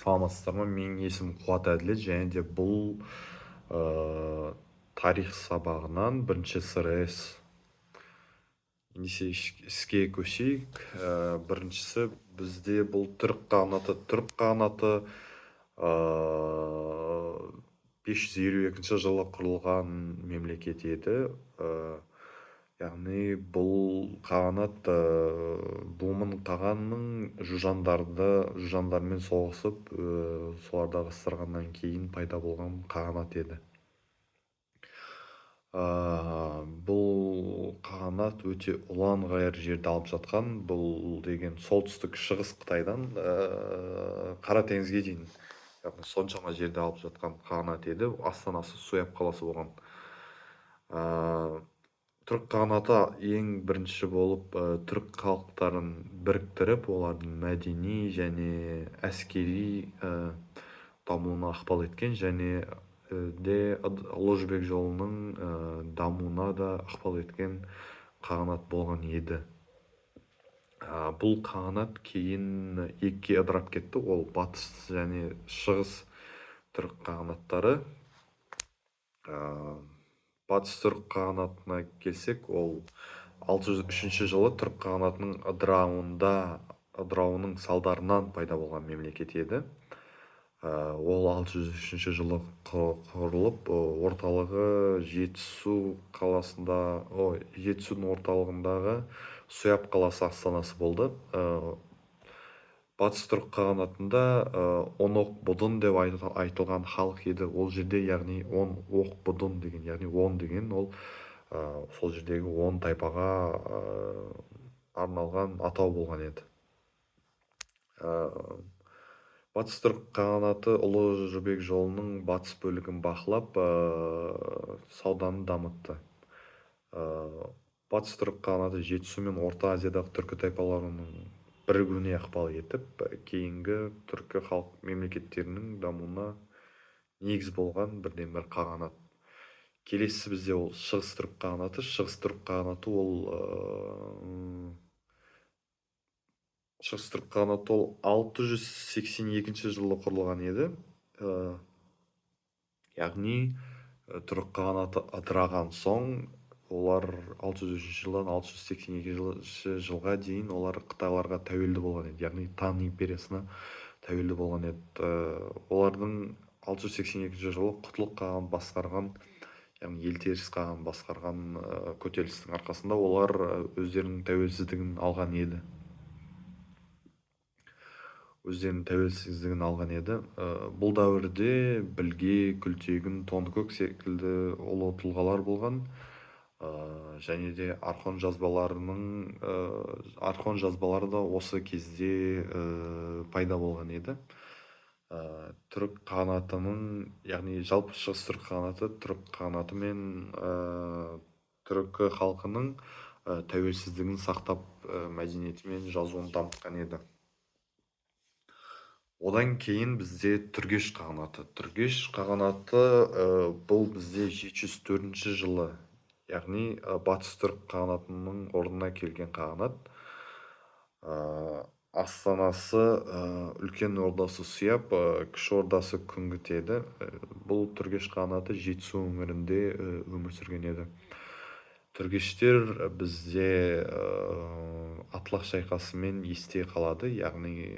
саламатсыздар ма? Менің есімім Қуат Әділет, және де бұл тарих сабағынан бірінші СРС. Ендеше іске көшейік. Біріншісі бізде бұл түрік қағанаты. Түрік қағанаты 552 жылы құрылған мемлекет еді. Яғни бұл қағанат Бумын қағанның жужандармен соғысып, соларды ығыстырғаннан кейін пайда болған қағанат еді. Бұл қағанат өте ұлан-ғайыр жерді алып жатқан. Бұл деген солтүстік шығыс Қытайдан Қара теңізге дейін, яғни соншама жерді алып жатқан қағанат еді. Астанасы Суяб қаласы болған. Түрік қағанаты ең бірінші болып түрік халықтарын біріктіріп, олардың мәдени және әскери дамуына ықпал еткен, және де Ұлы Жібек жолының дамуына да ықпал еткен қағанат болған еді. Бұл қағанат кейін екіге ыдырап кетті. Ол батыс және шығыс түрік қағанаттары. Батыс түрік қағанатына келсек, ол 603 жылы түрік қағанатының ыдырауының салдарынан пайда болған мемлекет еді. Ол 603 жылы құрылып, орталығы Жетісудың орталығындағы Суяб қаласы астанасы болды. Батыс түрік қағанатында 10 оқ бұдын деп айтылған халық еді. Ол жерде, яғни 10 оқ бұдын деген, яғни 10 деген, ол сол жердегі 10 тайпаға арналған атау болған еді. Батыс түрік қағанаты Ұлы Жібек жолының батыс бөлігін бақылап, сауданы дамытты. Батыс түрік қағанаты Жетісу мен Орта Азиядағы түркі тайпаларының бірігуіне ықпал етіп, кейінгі түркі халық мемлекеттерінің дамуына негіз болған бірден бір қағанат. Келесі бізде ол шығыс түрік қағанаты. Шығыс түрік қағанаты ол 682 жылы құрылған еді. Яғни түрік қағанаты ыдыраған соң, олар 603 жылдан 682 жылға дейін олар Қытайларға тәуелді болған еді. Яғни Тан империясына тәуелді болған еді. Олардың 682 жылы Құтлық қаған басқарған, яғни Елтеріс қаған басқарған көтерілістің арқасында олар өздерінің тәуелсіздігін алған еді. Бұл дәуірде Білге, Күлтегін, Тоныкөк секілді ұлы тұлғалар болған, және де Орхон жазбалары да осы кезде пайда болған еді. Түрік қағанатының, яғни жалпы шығыс түрік қағанаты түрік қағанаты мен түркі халқының тәуелсіздігін сақтап, мәдениеті мен жазуын дамытқан еді. Одан кейін бізде Түргеш қағанаты. Түргеш қағанаты бұл бізде 704 жылы, яғни батыс түрік қағанатының орнына келген қағанат. Астанасы үлкен ордасы Суяб, кіші ордасы Күнгіт еді. Бұл Түргеш қағанаты Жетісу өңірінде өмір сүрген еді. Түргештер бізде Атлах шайқасымен есте қалады, яғни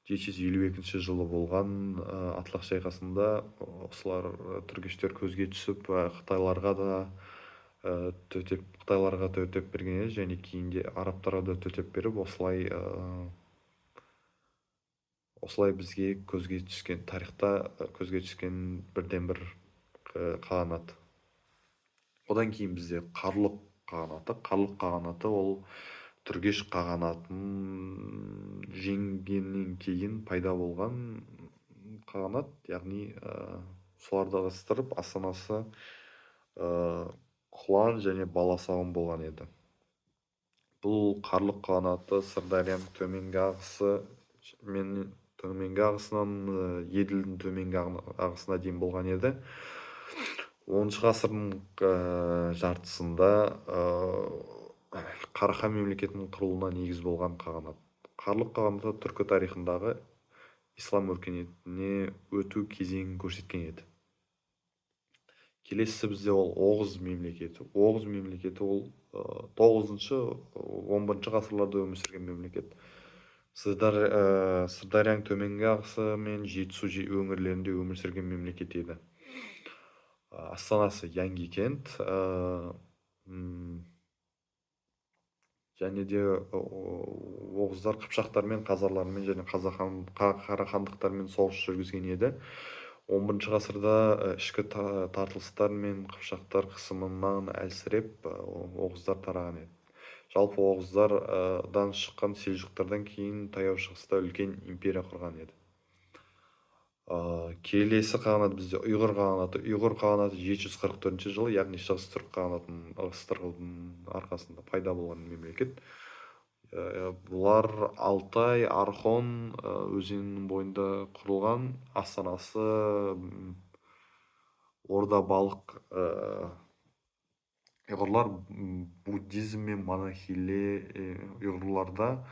752 жылы болған Атлах шайқасында осылар түргештер көзге түсіп, Қытайларға төтеп берген еді, және кейінде арабтарға да төтеп беріп, осылай бізге көзге түскен, тарихта көзге түскен бірден бір қағанат. Одан кейін бізде Қарлұқ қағанаты. Қарлұқ қағанаты ол Түргеш қағанатын жеңгеннен кейін пайда болған қағанат, яғни соларды ығыстырып, астанасы Құлан және Баласағұн болған еді. Бұл Қарлұқ қағанаты Сырдарияның төменгі ағысынан Еділдің төменгі ағысына дейін болған еді. 10 ғасырдың жартысында Қарахан мемлекетінің құрылуына негіз болған қағанат. Қарлұқ қағанаты түркі тарихындағы ислам өркениетіне өту кезеңін көрсеткен еді. Келесі бізде ол Оғыз мемлекеті. Оғыз мемлекеті ол 9-11 ғасырларда өмір сүрген мемлекет. Сырдарияның төменгі ағысы мен Жетісу өңірлерінде өмір сүрген мемлекет еді. Астанасы Янги кент. Және де оғыздар қыпшақтармен, қазарлармен және қарахандықтармен соғыс жүргізген еді. 11 ғасырда ішкі тартылыстар мен қыпшақтар қысымынан әлсіреп оғыздар тараған еді. Жалпы оғыздардан шыққан селжұқтардан кейін таяу шығыста үлкен империя құрған еді. Келесі қағанат бізде ұйғыр қағанаты. Ұйғыр қағанаты 744 жылы, яғни шығыс түрік қағанатының ығыстырылудың арқасында пайда болған мемлекет. Бұлар Алтай, Архон өзенінің бойында құрылған. Астанасы Орда-Балық. Ұйғырлар буддизм мен ұйғырларда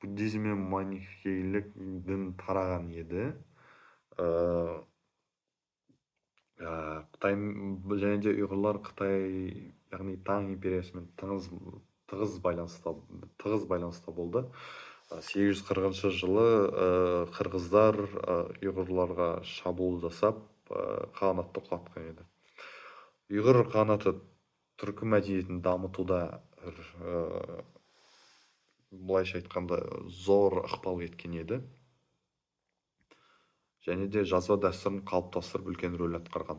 буддизм мен манихейлік дін тараған еді. Қытай және де ұйғырлар Қытай, яғни Таң империясымен тығыз байланыста болды. 840 жылы қырғыздар ұйғырларға шабуыл жасап қағанатты құлатқан еді. Ұйғыр қағанаты түркі мәдениетін дамытуда былайша айтқанда зор ықпал еткен еді. Және де жазба дәстүрін қалыптастырып үлкен рөл атқарған.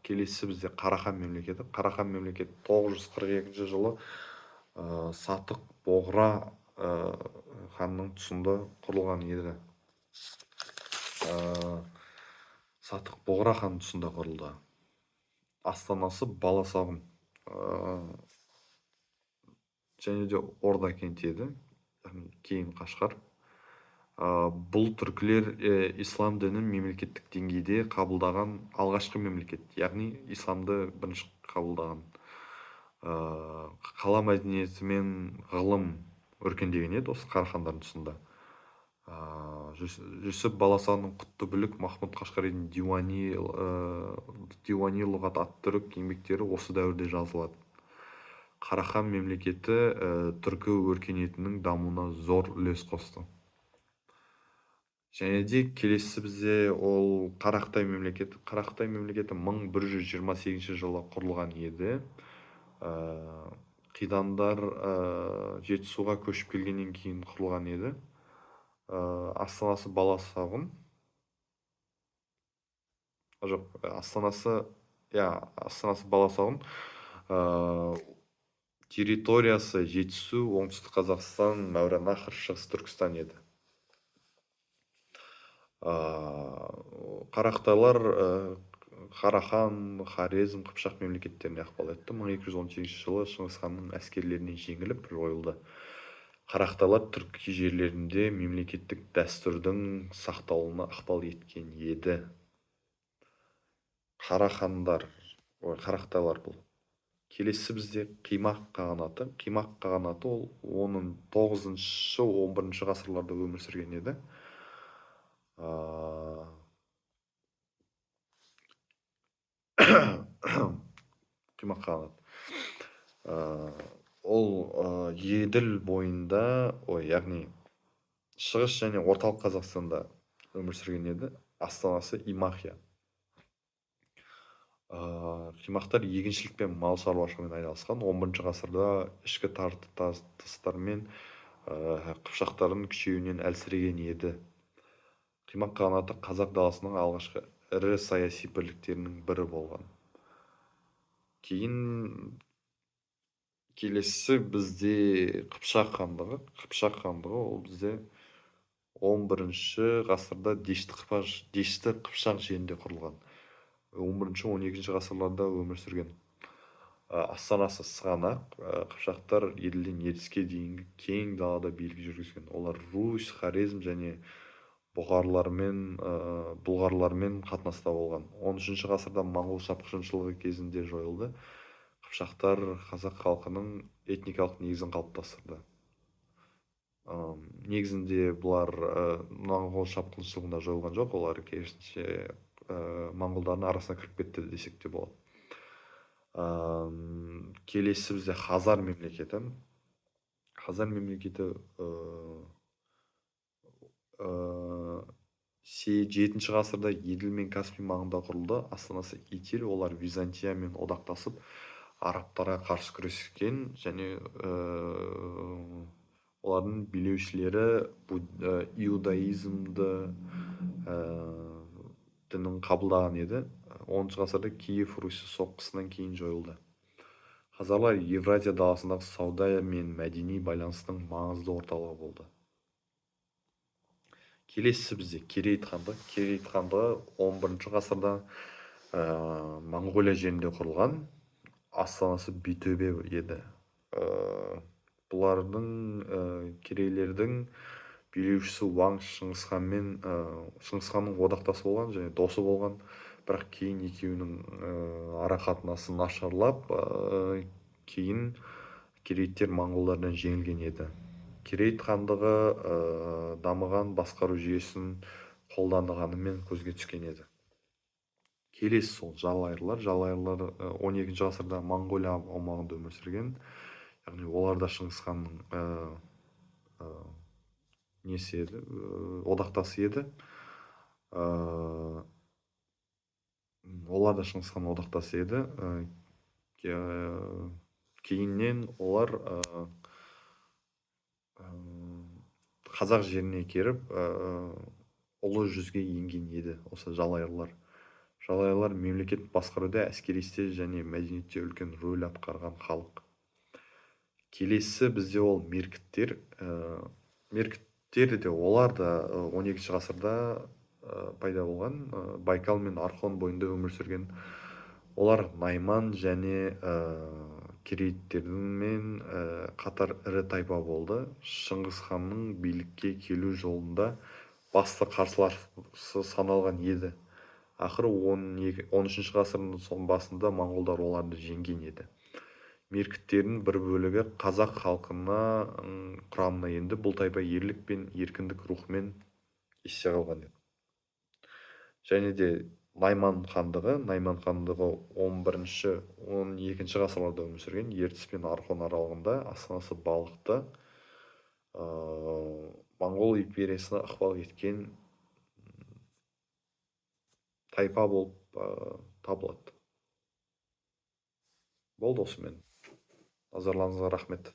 Келесі бізде Қарахан мемлекеті. Қарахан мемлекеті 942 жылы Сатық Боғра ханның тұсында құрылған еді. Сатық Боғра хан тұсында құрылды. Астанасы Баласағұн. Және де Орда кенті еді, кейін Қашқар. Бұл түркілер ислам дінін мемлекеттік деңгейде қабылдаған алғашқы мемлекет, яғни исламды бірінші қабылдаған. Қала мәдениеті мен ғылым өркендеген еді осы Қарахандардың тұсында. Жүсіп Баласағұнның құтты бүлік, Махмұд Қашқаридің Диуани лұғат ат-түрік еңбектері осы дәуірде жазылады. Қарахан мемлекеті түркі өркениетінің дамуына зор үлес қосты. Және де келесі бізде ол Қарақтай мемлекеті. Қарақтай мемлекеті 1128 жылы құрылған еді. Қидандар Жетісуға көшіп келгеннен кейін құрылған еді. Астанасы Баласағұн. Жоқ, астанасы Баласағұн. Территориясы Жетісу, оңтүстік Қазақстан, Мауреннахр, шығыс Түркістан еді. Қарақтайлар Қарахан, Хорезм, Қыпшақ мемлекеттеріне ықпал етті. 1218 жылы Шыңғыс ханның әскерлерінен жеңіліп жойылды. Қарақтайлар түркі жерлерінде мемлекеттік дәстүрдің сақталуына ықпал еткен еді. Қарақтайлар бұл. Келесі бізде Қимақ қағанаты. Қимақ қағанаты ол 9-11 ғасырларда өмір сүрген еді. Қимақ қағанаты. Ол Еділ бойында, яғни шығыс және орталық Қазақстанда өмір сүрген еді. Астанасы Имахия. Қимақтар егіншілік пен мал шаруашылығымен айналысқан. 11 ғасырда ішкі тартыстар мен қыпшақтардың күшеюінен әлсіреген еді. Қимақ қағанаты қазақ даласының алғашқы ірі саяси бірліктерінің бірі болған. Кейін келесі бізде Қыпшақ хандығы. Қыпшақ хандығы ол бізде 11 ғасырда Дешті Қыпшақ жерінде құрылған. 11-12 ғасырларда өмір сүрген. Астанасы Сығанақ. Қыпшақтар Еділден Ертіске дейінгі кең далада билік жүргізген. Олар Русь, Хорезм және бұлғарлармен қатынаста болған. 13 ғасырда моңғол шапқыншылығы кезінде жойылды. Қыпшақтар қазақ халқының этникалық негізін қалыптастырды. негізінде бұлар моңғол шапқыншылығында жойылған жоқ, олар керісінше моңғолдардың арасына кіріп кетті десек те болады. Келесі бізде хазар мемлекеті. Хазар мемлекеті 7-ші ғасырда Еділ мен Каспий маңында құрылды. Астанасы Итиль. Олар Византиямен одақтасып, арабтарға қарсы күрескен, және олардың билеушілері иудаизмді дінін қабылдаған еді. 10-шы ғасырда Киев Русі соққысынан кейін жойылды. Хазарлар Евразия даласындағы сауда мен мәдени байланыстың маңызды орталығы болды. Келесі бізде Керейт хандығы. Керейт хандығы 11-ші ғасырда Моңғолия жерінде құрылған. Астанасы Битөбе еді. Бұлардың керейлердің билеушісі Уаң Шыңғысханның одақтасы болған және досы болған, бірақ кейін екеуінің ара қатынасы нашарлап, кейін керейттер моңғолдардан жеңілген еді. Керейт хандығы дамыған басқару жүйесін қолданғанымен көзге түскен еді. Келесі сол жалайырлар. Жалайырлар 12-ші ғасырда Моңғолия аумағында өмір сүрген. Яғни олар да Шыңғысханның несі еді, одақтасы еді. Олар да Шыңғысханның одақтасы еді. Кейіннен олар қазақ жеріне келіп, ұлы жүзге енген еді осы жалайырлар. Жалайырлар мемлекет басқаруда, әскери істе және мәдениетте үлкен рөл атқарған халық. Келесі бізде ол меркіттер. Меркіттер де олар да 12-ші ғасырда пайда болған, Байкал мен Орхон бойында өмір сүрген. Олар Найман және керейттермен қатар ірі тайпа болды. Шыңғысханның билікке келу жолында басты қарсыласы саналған еді. Ақыры 13-ші ғасырдың басында моңғолдар оларды жеңген еді. Меркіттердің бір бөлігі қазақ халқына құрамына енді. Бұл тайпа ерлік пен еркіндік рухымен есте қалған еді. Және де Найман хандығы 11-12 ғасырларда өмір сүрген. Ертіс пен Орхон аралығында, астанасы Балықты, Моңғол империясына ықпал еткен тайпа болып табылады. Болды осымен. Назарларыңызға рахмет.